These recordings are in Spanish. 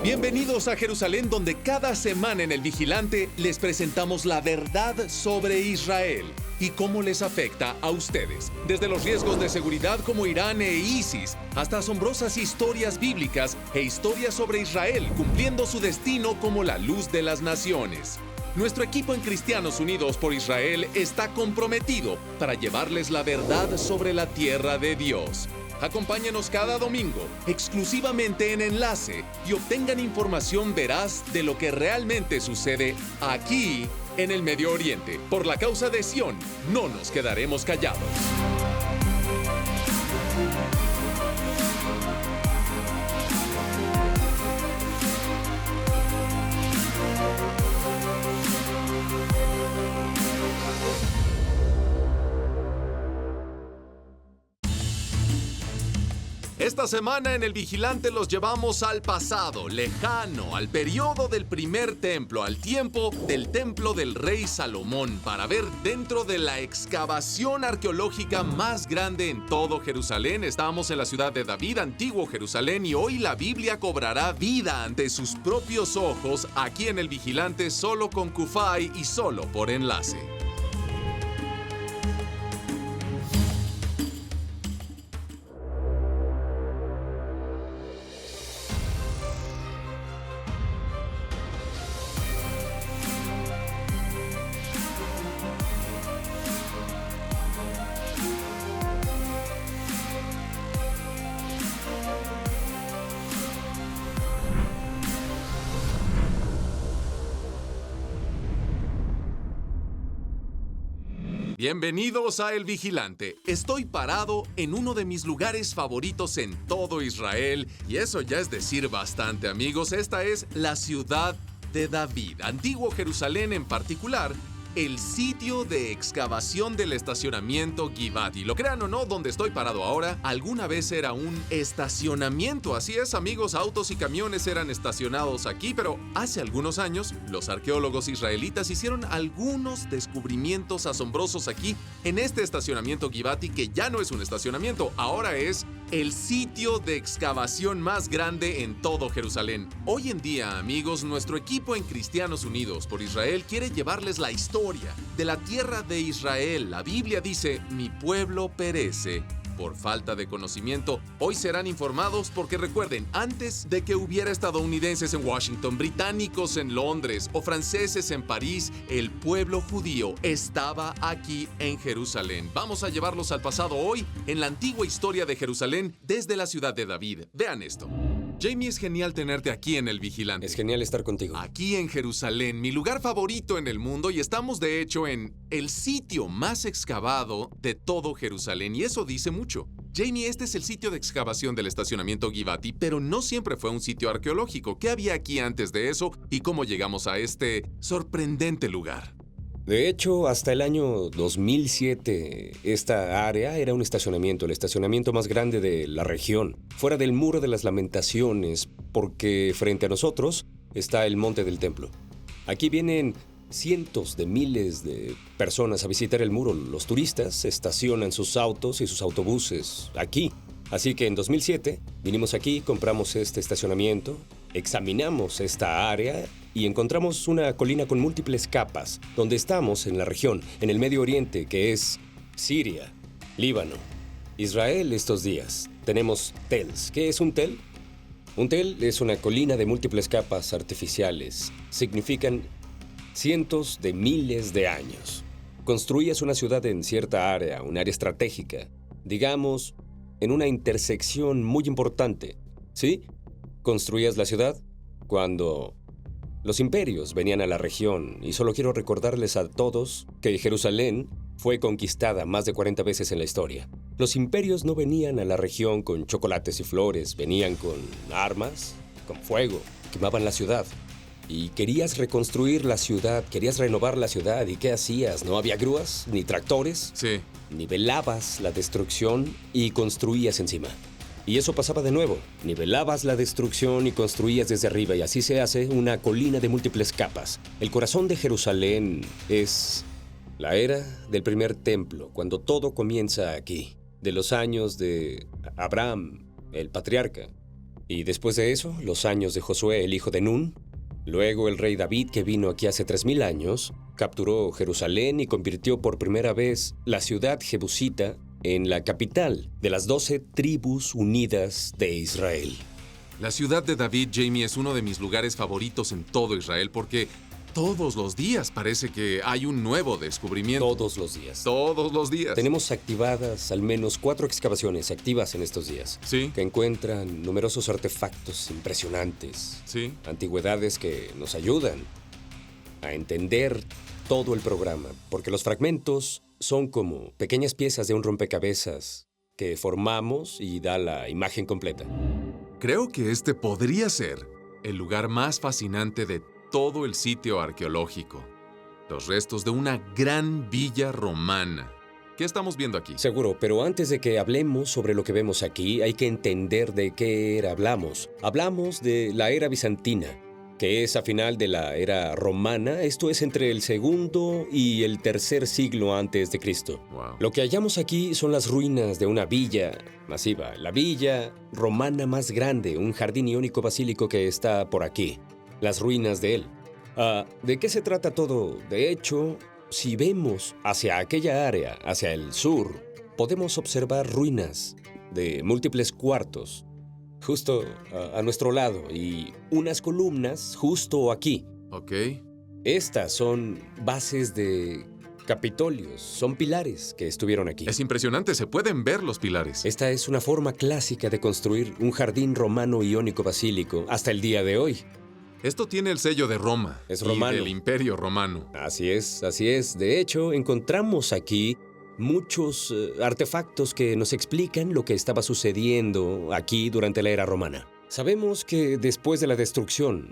Bienvenidos a Jerusalén, donde cada semana en El Vigilante les presentamos la verdad sobre Israel y cómo les afecta a ustedes. Desde los riesgos de seguridad como Irán e ISIS, hasta asombrosas historias bíblicas e historias sobre Israel cumpliendo su destino como la luz de las naciones. Nuestro equipo en Cristianos Unidos por Israel está comprometido para llevarles la verdad sobre la tierra de Dios. Acompáñenos cada domingo, exclusivamente en Enlace, y obtengan información veraz de lo que realmente sucede aquí en el Medio Oriente. Por la causa de Sión, no nos quedaremos callados. Esta semana en El Vigilante los llevamos al pasado, lejano, al periodo del primer templo, al tiempo del templo del rey Salomón, para ver dentro de la excavación arqueológica más grande en todo Jerusalén. Estamos en la ciudad de David, antiguo Jerusalén, y hoy la Biblia cobrará vida ante sus propios ojos aquí en El Vigilante, solo con Kufay y solo por Enlace. Bienvenidos a El Vigilante. Estoy parado en uno de mis lugares favoritos en todo Israel, y eso ya es decir bastante, amigos. Esta es la ciudad de David, antiguo Jerusalén, en particular el sitio de excavación del estacionamiento Givati. Lo crean o no, donde estoy parado ahora, alguna vez era un estacionamiento. Así es, amigos, autos y camiones eran estacionados aquí, pero hace algunos años, los arqueólogos israelitas hicieron algunos descubrimientos asombrosos aquí, en este estacionamiento Givati, que ya no es un estacionamiento, ahora es el sitio de excavación más grande en todo Jerusalén. Hoy en día, amigos, nuestro equipo en Cristianos Unidos por Israel quiere llevarles la historia de la tierra de Israel. La Biblia dice: mi pueblo perece por falta de conocimiento. Hoy serán informados porque recuerden, antes de que hubiera estadounidenses en Washington, británicos en Londres o franceses en París, el pueblo judío estaba aquí en Jerusalén. Vamos a llevarlos al pasado hoy en la antigua historia de Jerusalén desde la ciudad de David. Vean esto. Jamie, es genial tenerte aquí en El Vigilante. Es genial estar contigo. Aquí en Jerusalén, mi lugar favorito en el mundo, y estamos de hecho en el sitio más excavado de todo Jerusalén, y eso dice mucho. Jamie, este es el sitio de excavación del estacionamiento Givati, pero no siempre fue un sitio arqueológico. ¿Qué había aquí antes de eso y cómo llegamos a este sorprendente lugar? De hecho, hasta el año 2007, esta área era un estacionamiento, el estacionamiento más grande de la región, fuera del Muro de las Lamentaciones, porque frente a nosotros está el Monte del Templo. Aquí vienen cientos de miles de personas a visitar el muro. Los turistas estacionan sus autos y sus autobuses aquí. Así que en 2007 vinimos aquí, compramos este estacionamiento, examinamos esta área y encontramos una colina con múltiples capas, donde estamos en la región, en el Medio Oriente, que es Siria, Líbano, Israel estos días. Tenemos tels. ¿Qué es un tel? Un tel es una colina de múltiples capas artificiales. Significan cientos de miles de años. Construyes una ciudad en cierta área, un área estratégica, digamos, en una intersección muy importante, ¿sí? Construías la ciudad cuando los imperios venían a la región, y solo quiero recordarles a todos que Jerusalén fue conquistada más de 40 veces en la historia. Los imperios no venían a la región con chocolates y flores, venían con armas, con fuego, quemaban la ciudad. Y querías reconstruir la ciudad, querías renovar la ciudad, ¿y qué hacías? No había grúas, ni tractores. Sí. Nivelabas la destrucción y construías encima. Y eso pasaba de nuevo. Nivelabas la destrucción y construías desde arriba, y así se hace una colina de múltiples capas. El corazón de Jerusalén es la era del primer templo, cuando todo comienza aquí. De los años de Abraham, el patriarca, Y después de eso, los años de Josué, el hijo de Nun. Luego el rey David, que vino aquí hace 3000 años, capturó Jerusalén y convirtió por primera vez la ciudad jebusita en la capital de las 12 tribus unidas de Israel. La ciudad de David, Jamie, es uno de mis lugares favoritos en todo Israel porque todos los días parece que hay un nuevo descubrimiento. Todos los días. Todos los días. Tenemos activadas al menos 4 excavaciones activas en estos días. Sí. Que encuentran numerosos artefactos impresionantes. Sí. Antigüedades que nos ayudan a entender todo el programa. Porque los fragmentos son como pequeñas piezas de un rompecabezas que formamos y da la imagen completa. Creo que este podría ser el lugar más fascinante de todo el sitio arqueológico. Los restos de una gran villa romana. ¿Qué estamos viendo aquí? Seguro, pero antes de que hablemos sobre lo que vemos aquí, hay que entender de qué era hablamos. Hablamos de la era bizantina, que es a final de la era romana, esto es entre el segundo y el tercer siglo antes de Cristo. Wow. Lo que hallamos aquí son las ruinas de una villa masiva, la villa romana más grande, un jardín iónico basílico que está por aquí. Las ruinas de él. ¿De qué se trata todo? De hecho, si vemos hacia aquella área, hacia el sur, podemos observar ruinas de múltiples cuartos, justo a nuestro lado, y unas columnas justo aquí. Ok. Estas son bases de capitolios, son pilares que estuvieron aquí. Es impresionante, se pueden ver los pilares. Esta es una forma clásica de construir un jardín romano iónico basílico hasta el día de hoy. Esto tiene el sello de Roma. Es romano. Y del Imperio Romano. Así es, así es. De hecho, encontramos aquí muchos artefactos que nos explican lo que estaba sucediendo aquí durante la era romana. Sabemos que después de la destrucción,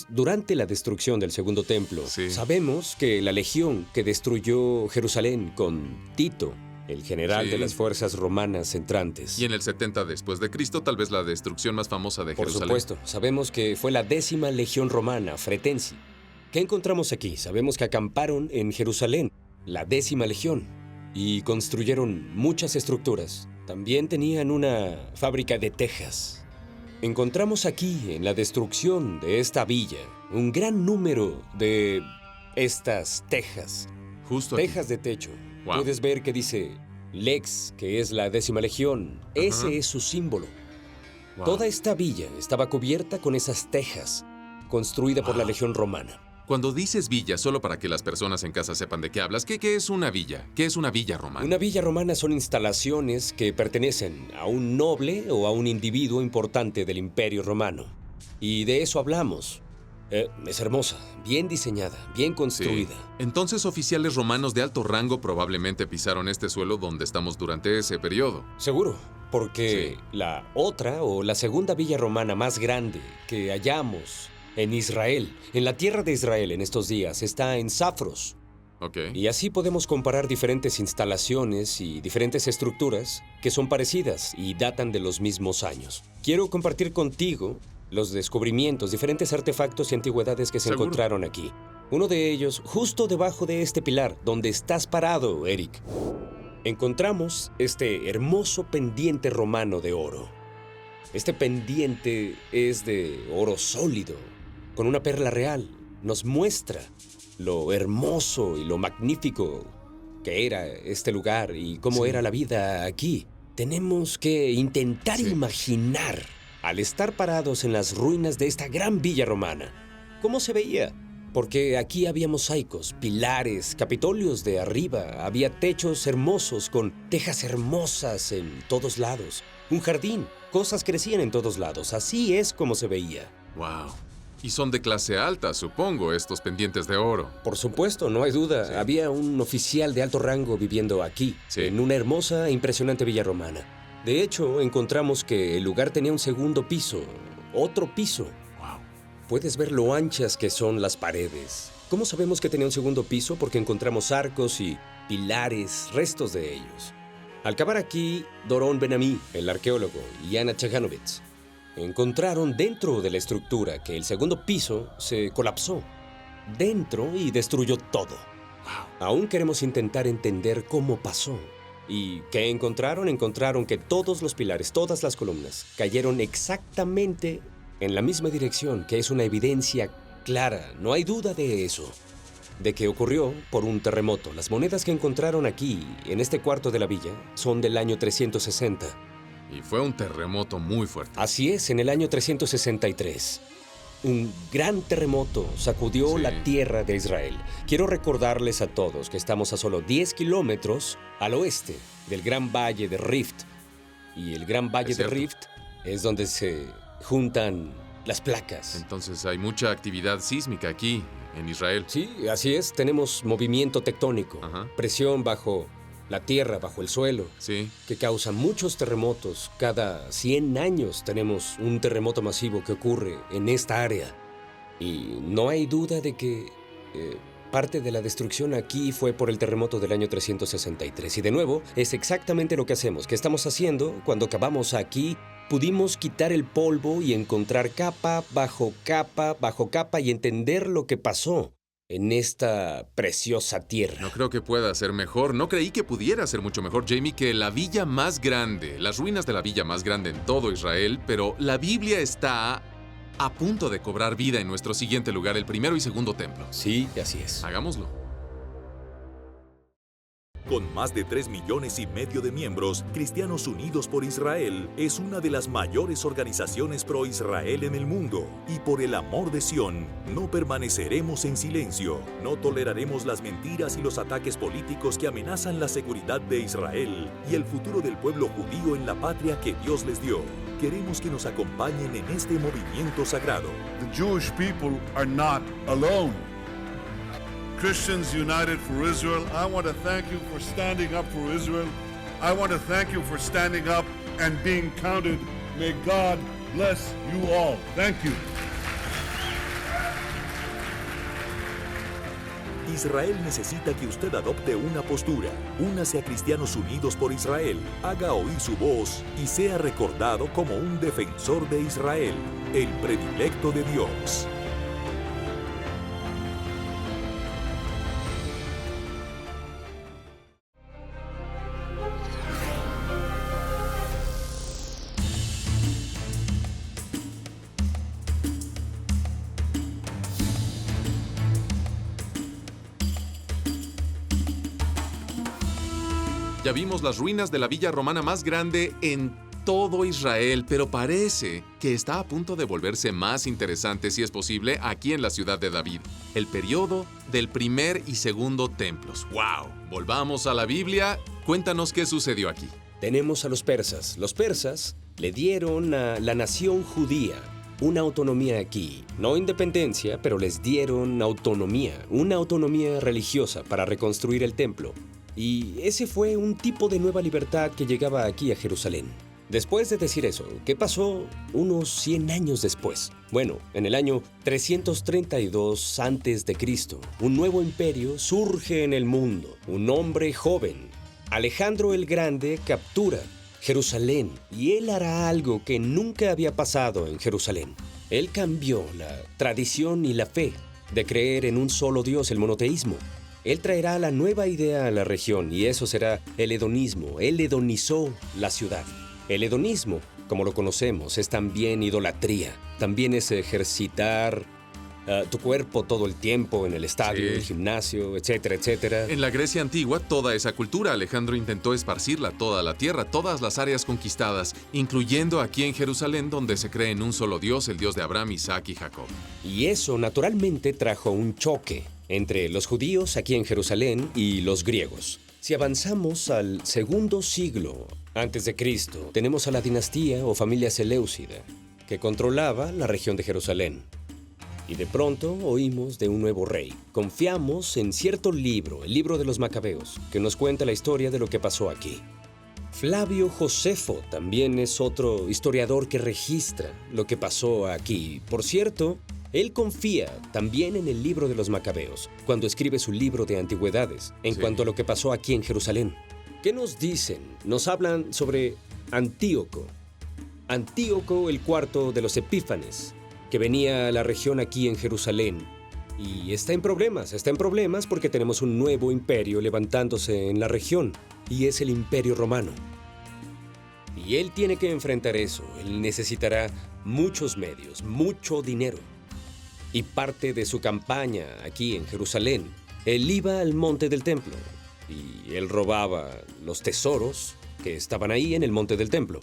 durante la destrucción del Segundo Templo, Sí. sabemos que la legión que destruyó Jerusalén con Tito, el general Sí. de las fuerzas romanas entrantes. Y en el 70 después de Cristo, tal vez la destrucción más famosa de Por Jerusalén. supuesto, sabemos que fue la 10ª legión romana, Fretensi. ¿Qué encontramos aquí? Sabemos que acamparon en Jerusalén, la 10ª legión, y construyeron muchas estructuras. También tenían una fábrica de tejas. Encontramos aquí, en la destrucción de esta villa, un gran número de estas tejas. Justo aquí. Tejas de techo. Wow. Puedes ver que dice Lex, que es la 10ª legión. Ese es su símbolo. Wow. Toda esta villa estaba cubierta con esas tejas, construida por la Wow. legión romana. Cuando dices villa, solo para que las personas en casa sepan de qué hablas, ¿qué es una villa? ¿Qué es una villa romana? Una villa romana son instalaciones que pertenecen a un noble o a un individuo importante del Imperio Romano. Y de eso hablamos. Es hermosa, bien diseñada, bien construida. Sí. Entonces, oficiales romanos de alto rango probablemente pisaron este suelo donde estamos durante ese periodo. Seguro, porque Sí. la otra o la segunda villa romana más grande que hallamos en Israel, en la tierra de Israel en estos días, está en Safros. Ok. Y así podemos comparar diferentes instalaciones y diferentes estructuras que son parecidas y datan de los mismos años. Quiero compartir contigo los descubrimientos, diferentes artefactos y antigüedades que se Seguro. encontraron aquí. Uno de ellos, justo debajo de este pilar, donde estás parado, Eric. Encontramos este hermoso pendiente romano de oro. Este pendiente es de oro sólido, con una perla real. Nos muestra lo hermoso y lo magnífico que era este lugar y cómo Sí. era la vida aquí. Tenemos que intentar Sí. imaginar, al estar parados en las ruinas de esta gran villa romana, cómo se veía. Porque aquí había mosaicos, pilares, capitolios de arriba, había techos hermosos con tejas hermosas en todos lados, un jardín, cosas crecían en todos lados, así es como se veía. Wow. Y son de clase alta, supongo, estos pendientes de oro. Por supuesto, no hay duda, Sí. había un oficial de alto rango viviendo aquí, Sí. en una hermosa e impresionante villa romana. De hecho, encontramos que el lugar tenía un segundo piso, otro piso. Wow. Puedes ver lo anchas que son las paredes. ¿Cómo sabemos que tenía un segundo piso? Porque encontramos arcos y pilares, restos de ellos. Al cavar aquí, Doron Ben-Ami, el arqueólogo, y Ana Chaganovitz encontraron dentro de la estructura que el segundo piso se colapsó dentro y destruyó todo. Wow. Aún queremos intentar entender cómo pasó. ¿Y qué encontraron? Encontraron que todos los pilares, todas las columnas, cayeron exactamente en la misma dirección, que es una evidencia clara, no hay duda de eso, de que ocurrió por un terremoto. Las monedas que encontraron aquí, en este cuarto de la villa, son del año 360. Y fue un terremoto muy fuerte. Así es, en el año 363. Un gran terremoto sacudió la tierra de Israel. Quiero recordarles a todos que estamos a solo 10 kilómetros al oeste del Gran Valle de Rift. Y el Gran Valle de Rift es donde se juntan las placas. Entonces hay mucha actividad sísmica aquí, en Israel. Sí, así es. Tenemos movimiento tectónico, presión bajo la tierra, bajo el suelo, que causa muchos terremotos. Cada 100 años tenemos un terremoto masivo que ocurre en esta área. Y no hay duda de que parte de la destrucción aquí fue por el terremoto del año 363. Y de nuevo, es exactamente lo que hacemos. ¿Qué estamos haciendo? Cuando acabamos aquí, pudimos quitar el polvo y encontrar capa bajo capa y entender lo que pasó en esta preciosa tierra. No creo que pueda ser mejor. No creí que pudiera ser mucho mejor, Jamie, que la villa más grande, las ruinas de la villa más grande en todo Israel, pero la Biblia está a punto de cobrar vida en nuestro siguiente lugar, el primero y segundo templo. Sí, así es. Hagámoslo. Con más de 3,5 millones de miembros, Cristianos Unidos por Israel es una de las mayores organizaciones pro-Israel en el mundo. Y por el amor de Sión, no permaneceremos en silencio. No toleraremos las mentiras y los ataques políticos que amenazan la seguridad de Israel y el futuro del pueblo judío en la patria que Dios les dio. Queremos que nos acompañen en este movimiento sagrado. The Jewish people are not alone. Christians United for Israel, I want to thank you for standing up for Israel. I want to thank you for standing up and being counted. May God bless you all. Thank you. Israel necesita que usted adopte una postura. Únase a Cristianos Unidos por Israel, haga oír su voz y sea recordado como un defensor de Israel, el predilecto de Dios. Ya vimos las ruinas de la villa romana más grande en todo Israel, pero parece que está a punto de volverse más interesante, si es posible, aquí en la ciudad de David. El periodo del primer y segundo templos. ¡Wow! Volvamos a la Biblia. Cuéntanos qué sucedió aquí. Tenemos a los persas. Los persas le dieron a la nación judía una autonomía aquí. No independencia, pero les dieron autonomía. Una autonomía religiosa para reconstruir el templo. Y ese fue un tipo de nueva libertad que llegaba aquí a Jerusalén. Después de decir eso, ¿qué pasó unos 100 años después? Bueno, en el año 332 a.C., un nuevo imperio surge en el mundo. Un hombre joven, Alejandro el Grande, captura Jerusalén y él hará algo que nunca había pasado en Jerusalén. Él cambió la tradición y la fe de creer en un solo Dios, el monoteísmo. Él traerá la nueva idea a la región y eso será el hedonismo. Él hedonizó la ciudad. El hedonismo, como lo conocemos, es también idolatría. También es ejercitar tu cuerpo todo el tiempo en el estadio, el gimnasio, etcétera, etcétera. En la Grecia antigua, toda esa cultura, Alejandro intentó esparcirla a toda la tierra, todas las áreas conquistadas, incluyendo aquí en Jerusalén, donde se cree en un solo Dios, el Dios de Abraham, Isaac y Jacob. Y eso naturalmente trajo un choque entre los judíos aquí en Jerusalén y los griegos. Si avanzamos al segundo siglo antes de Cristo, tenemos a la dinastía o familia Seleucida, que controlaba la región de Jerusalén. Y de pronto oímos de un nuevo rey. Confiamos en cierto libro, el libro de los Macabeos, que nos cuenta la historia de lo que pasó aquí. Flavio Josefo también es otro historiador que registra lo que pasó aquí. Por cierto, él confía también en el libro de los Macabeos, cuando escribe su libro de antigüedades, en cuanto a lo que pasó aquí en Jerusalén. ¿Qué nos dicen? Nos hablan sobre Antíoco. Antíoco el cuarto de los Epífanes, que venía a la región aquí en Jerusalén Y está en problemas porque tenemos un nuevo imperio levantándose en la región, y es el Imperio Romano. Y él tiene que enfrentar eso. Él necesitará muchos medios, mucho dinero. Y parte de su campaña aquí en Jerusalén, él iba al monte del templo y él robaba los tesoros que estaban ahí en el monte del templo.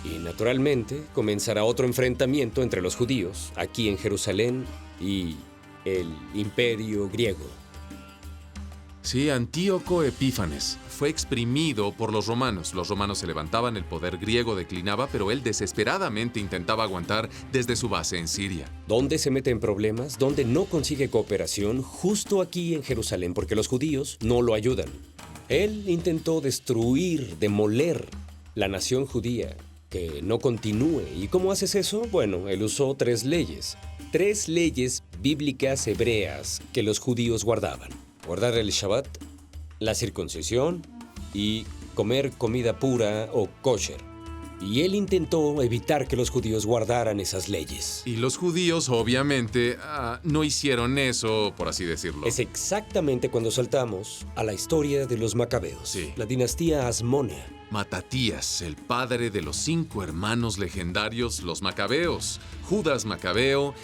Y naturalmente comenzará otro enfrentamiento entre los judíos aquí en Jerusalén y el imperio griego. Sí, Antíoco Epífanes fue exprimido por los romanos. Los romanos se levantaban, el poder griego declinaba, pero él desesperadamente intentaba aguantar desde su base en Siria. ¿Dónde se mete en problemas? ¿Dónde no consigue cooperación? Justo aquí en Jerusalén, porque los judíos no lo ayudan. Él intentó destruir, demoler la nación judía, que no continúe. ¿Y cómo haces eso? Bueno, él usó 3 leyes. 3 leyes bíblicas hebreas que los judíos guardaban. Guardar el Shabbat, la circuncisión y comer comida pura o kosher. Y él intentó evitar que los judíos guardaran esas leyes. Y los judíos, obviamente, no hicieron eso, por así decirlo. Es exactamente cuando saltamos a la historia de los macabeos, Sí. La dinastía Asmonea. Matatías, el padre de los 5 hermanos legendarios, los macabeos, Judas Macabeo,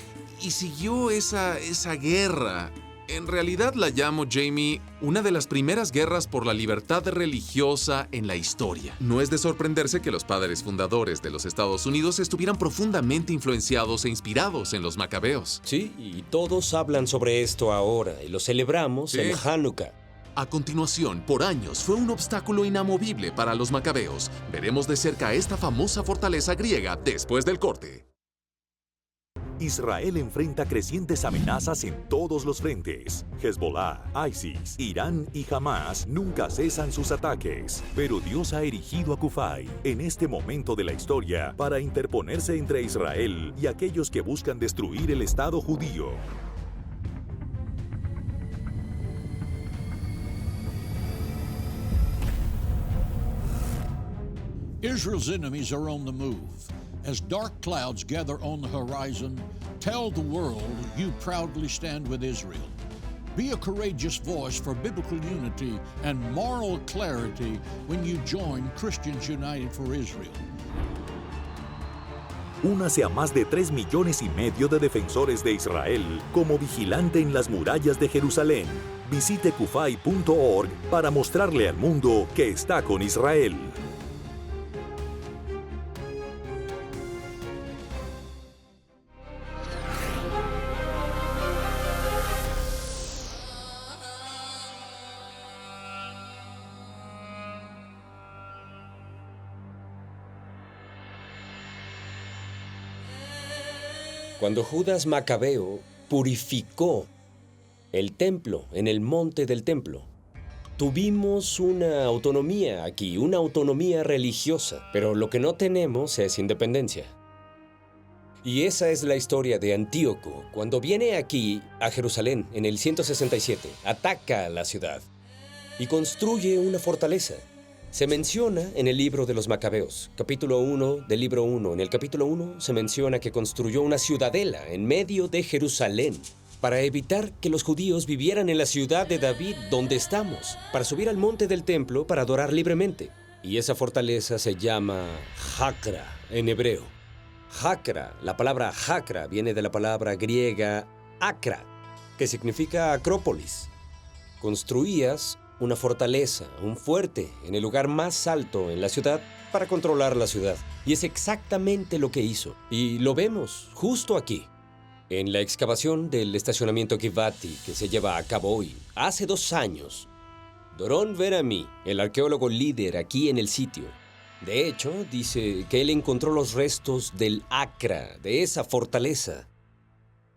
y siguió esa guerra. En realidad la llamo, Jamie, una de las primeras guerras por la libertad religiosa en la historia. No es de sorprenderse que los padres fundadores de los Estados Unidos estuvieran profundamente influenciados e inspirados en los macabeos. Sí, y todos hablan sobre esto ahora y lo celebramos Sí. en Hanukkah. A continuación, por años fue un obstáculo inamovible para los macabeos. Veremos de cerca esta famosa fortaleza griega después del corte. Israel enfrenta crecientes amenazas en todos los frentes. Hezbollah, ISIS, Irán y Hamas nunca cesan sus ataques. Pero Dios ha erigido a Kufay en este momento de la historia para interponerse entre Israel y aquellos que buscan destruir el Estado judío. Israel's enemies are on the move. As dark clouds gather on the horizon, tell the world you proudly stand with Israel. Be a courageous voice for biblical unity and moral clarity when you join Christians United for Israel. Únase a más de 3,5 millones de defensores de Israel como vigilante en las murallas de Jerusalén. Visite kufay.org para mostrarle al mundo que está con Israel. Cuando Judas Macabeo purificó el templo en el monte del templo, tuvimos una autonomía aquí, una autonomía religiosa, pero lo que no tenemos es independencia. Y esa es la historia de Antíoco. Cuando viene aquí a Jerusalén en el 167, ataca la ciudad y construye una fortaleza. Se menciona en el libro de los Macabeos, capítulo 1 del libro 1. En el capítulo 1 se menciona que construyó una ciudadela en medio de Jerusalén para evitar que los judíos vivieran en la ciudad de David, donde estamos, para subir al monte del templo para adorar libremente. Y esa fortaleza se llama Hakra en hebreo. Hakra, la palabra Hakra viene de la palabra griega Akra, que significa acrópolis. Construías una fortaleza, un fuerte, en el lugar más alto en la ciudad para controlar la ciudad. Y es exactamente lo que hizo. Y lo vemos justo aquí, en la excavación del estacionamiento Givati que se lleva a cabo hoy. Hace 2 años, Doron Verami, el arqueólogo líder aquí en el sitio, de hecho, dice que él encontró los restos del Acra, de esa fortaleza,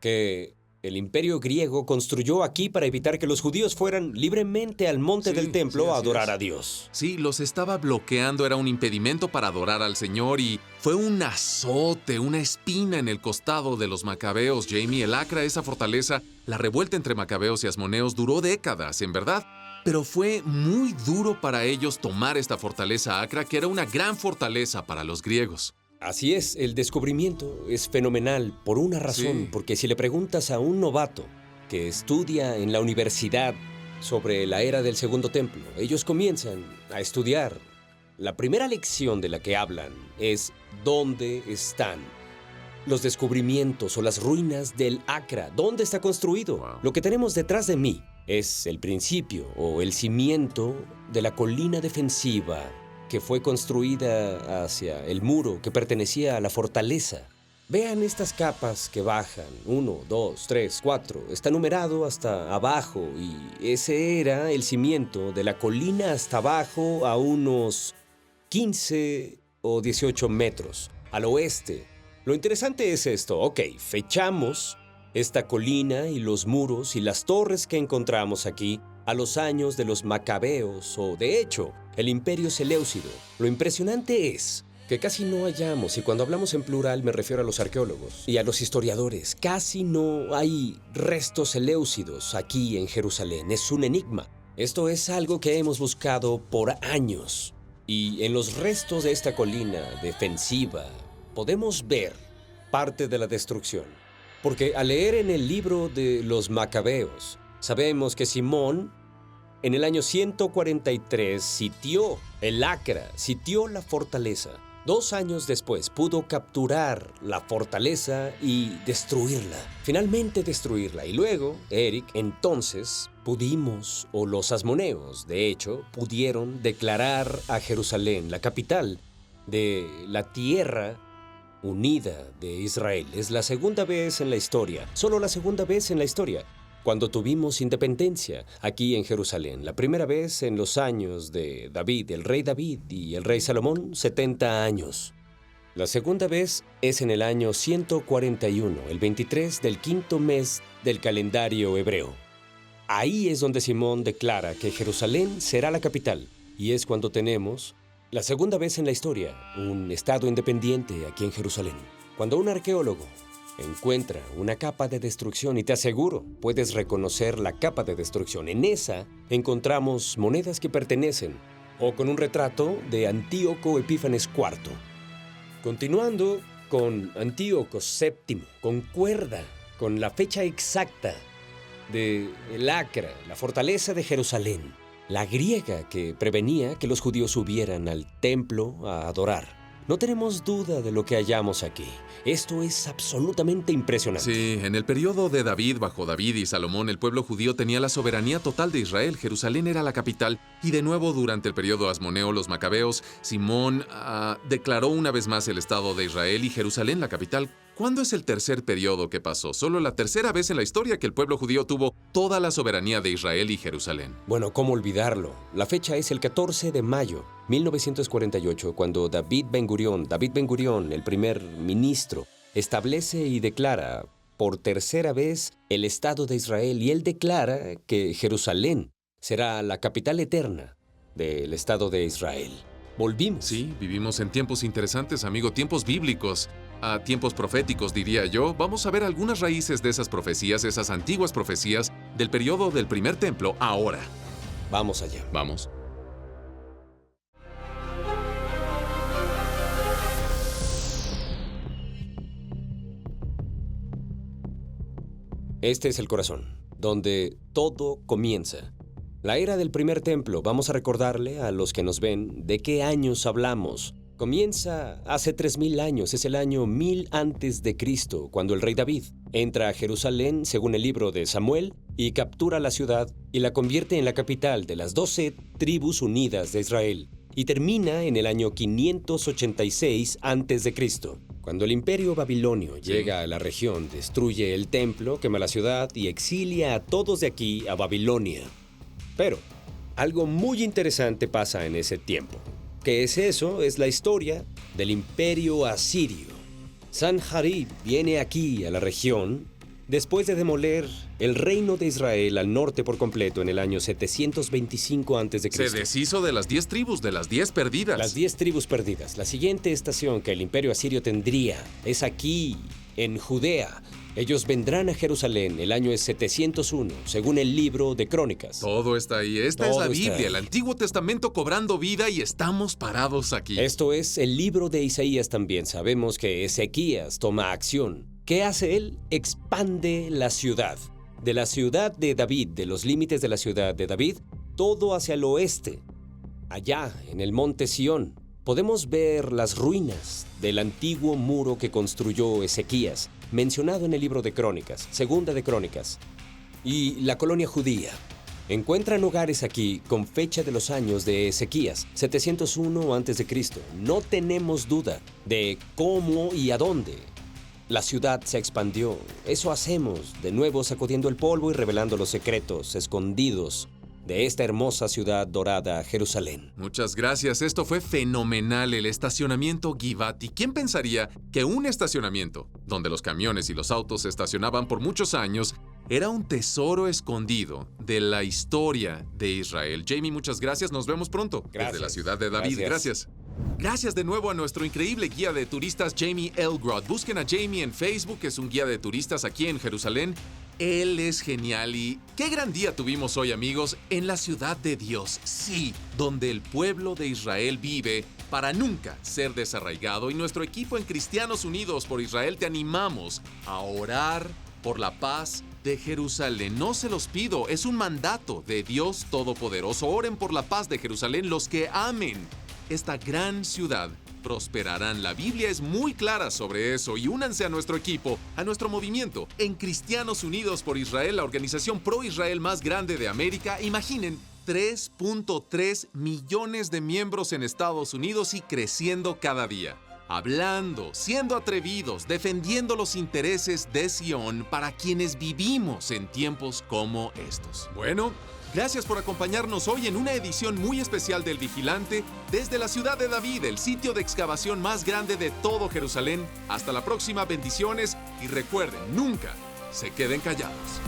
que el imperio griego construyó aquí para evitar que los judíos fueran libremente al monte del templo a adorar a Dios. Sí, los estaba bloqueando, era un impedimento para adorar al Señor y fue un azote, una espina en el costado de los macabeos, Jamie. El Acra, esa fortaleza, la revuelta entre macabeos y asmoneos duró décadas, en verdad. Pero fue muy duro para ellos tomar esta fortaleza Acra, que era una gran fortaleza para los griegos. Así es, el descubrimiento es fenomenal por una razón, Sí. porque si le preguntas a un novato que estudia en la universidad sobre la era del Segundo Templo. Ellos comienzan a estudiar. La primera lección de la que hablan es ¿dónde están los descubrimientos o las ruinas del Acra? ¿Dónde está construido? Wow. Lo que tenemos detrás de mí es el principio o el cimiento de la colina defensiva que fue construida hacia el muro que pertenecía a la fortaleza. Vean estas capas que bajan, 1, 2, 3, 4, está numerado hasta abajo y ese era el cimiento de la colina hasta abajo a unos 15 o 18 metros al oeste. Lo interesante es esto, fechamos esta colina y los muros y las torres que encontramos aquí a los años de los macabeos o, de hecho, el Imperio Seleucido. Lo impresionante es que casi no hallamos, y cuando hablamos en plural me refiero a los arqueólogos y a los historiadores, casi no hay restos seleucidos aquí en Jerusalén. Es un enigma. Esto es algo que hemos buscado por años. Y en los restos de esta colina defensiva podemos ver parte de la destrucción. Porque al leer en el libro de los Macabeos, sabemos que Simón en el año 143 sitió el Acra, sitió la fortaleza. 2 años después pudo capturar la fortaleza y destruirla. Finalmente destruirla. Y luego, Eric, entonces pudimos, o los asmoneos, de hecho, pudieron declarar a Jerusalén, la capital de la tierra unida de Israel. Es la segunda vez en la historia, solo la segunda vez en la historia, cuando tuvimos independencia aquí en Jerusalén. La primera vez en los años de David, el rey David y el rey Salomón, 70 años. La segunda vez es en el año 141, el 23 del 5º mes del calendario hebreo. Ahí es donde Simón declara que Jerusalén será la capital, y es cuando tenemos la segunda vez en la historia un estado independiente aquí en Jerusalén. Cuando un arqueólogo encuentra una capa de destrucción, y te aseguro, puedes reconocer la capa de destrucción. En esa encontramos monedas que pertenecen, o con un retrato de Antíoco Epífanes IV. Continuando con Antíoco VII, concuerda con la fecha exacta de el Acra, la fortaleza de Jerusalén, la griega que prevenía que los judíos subieran al templo a adorar. No tenemos duda de lo que hallamos aquí. Esto es absolutamente impresionante. Sí, en el periodo de David, bajo David y Salomón, el pueblo judío tenía la soberanía total de Israel. Jerusalén era la capital. Y de nuevo, durante el periodo asmoneo, los macabeos, Simón declaró una vez más el Estado de Israel y Jerusalén la capital. ¿Cuándo es el tercer periodo que pasó? Solo la tercera vez en la historia que el pueblo judío tuvo toda la soberanía de Israel y Jerusalén. Bueno, ¿cómo olvidarlo? La fecha es el 14 de mayo, 1948, cuando David Ben Gurión, el primer ministro, establece y declara por tercera vez el Estado de Israel, y él declara que Jerusalén será la capital eterna del Estado de Israel. Volvimos. Sí, vivimos en tiempos interesantes, amigo, tiempos bíblicos, tiempos proféticos, diría yo. Vamos a ver algunas raíces de esas profecías, esas antiguas profecías del periodo del primer templo ahora. Vamos allá. Vamos. Este es el corazón, donde todo comienza. La era del primer templo, vamos a recordarle a los que nos ven de qué años hablamos. Comienza hace 3000 años, es el año 1000 antes de Cristo, cuando el rey David entra a Jerusalén, según el libro de Samuel, y captura la ciudad y la convierte en la capital de las 12 tribus unidas de Israel. Y termina en el año 586 antes de Cristo, cuando el imperio babilonio llega a la región, destruye el templo, quema la ciudad y exilia a todos de aquí a Babilonia. Pero algo muy interesante pasa en ese tiempo. ¿Qué es eso? Es la historia del imperio asirio. Sanjarib viene aquí a la región después de demoler el reino de Israel al norte por completo en el año 725 a.C. Se deshizo de las 10 tribus, de las 10 perdidas. Las 10 tribus perdidas. La siguiente estación que el imperio asirio tendría es aquí, en Judea. Ellos vendrán a Jerusalén, el año es 701, según el libro de Crónicas. Todo está ahí. Esta es Todo la está Biblia, ahí. el Antiguo Testamento cobrando vida y estamos parados aquí. Esto es el libro de Isaías también. Sabemos que Ezequías toma acción. ¿Qué hace él? Expande la ciudad. de la ciudad de David, de los límites de la ciudad de David, todo hacia el oeste. Allá, en el monte Sión, podemos ver las ruinas del antiguo muro que construyó Ezequías, mencionado en el libro de Crónicas, Segunda de Crónicas. Y la colonia judía. Encuentran hogares aquí con fecha de los años de Ezequías, 701 a.C. No tenemos duda de cómo y a dónde la ciudad se expandió. Eso hacemos, de nuevo sacudiendo el polvo y revelando los secretos escondidos de esta hermosa ciudad dorada, Jerusalén. Muchas gracias, esto fue fenomenal, el estacionamiento Givati. ¿Quién pensaría que un estacionamiento, donde los camiones y los autos se estacionaban por muchos años, era un tesoro escondido de la historia de Israel? Jamie, muchas gracias, nos vemos pronto. Gracias. Desde la ciudad de David, gracias. Gracias de nuevo a nuestro increíble guía de turistas, Jamie Elgrod. Busquen a Jamie en Facebook, es un guía de turistas aquí en Jerusalén. Él es genial y qué gran día tuvimos hoy, amigos, en la ciudad de Dios. Sí, donde el pueblo de Israel vive para nunca ser desarraigado. Y nuestro equipo en Cristianos Unidos por Israel te animamos a orar por la paz de Jerusalén. No se los pido, es un mandato de Dios Todopoderoso. Oren por la paz de Jerusalén. Los que amen esta gran ciudad prosperarán. La Biblia es muy clara sobre eso y únanse a nuestro equipo, a nuestro movimiento en Cristianos Unidos por Israel, la organización pro-Israel más grande de América. Imaginen, 3.3 millones de miembros en Estados Unidos y creciendo cada día. Hablando, siendo atrevidos, defendiendo los intereses de Sion para quienes vivimos en tiempos como estos. Bueno, gracias por acompañarnos hoy en una edición muy especial del Vigilante desde la ciudad de David, el sitio de excavación más grande de todo Jerusalén. Hasta la próxima, bendiciones y recuerden, nunca se queden callados.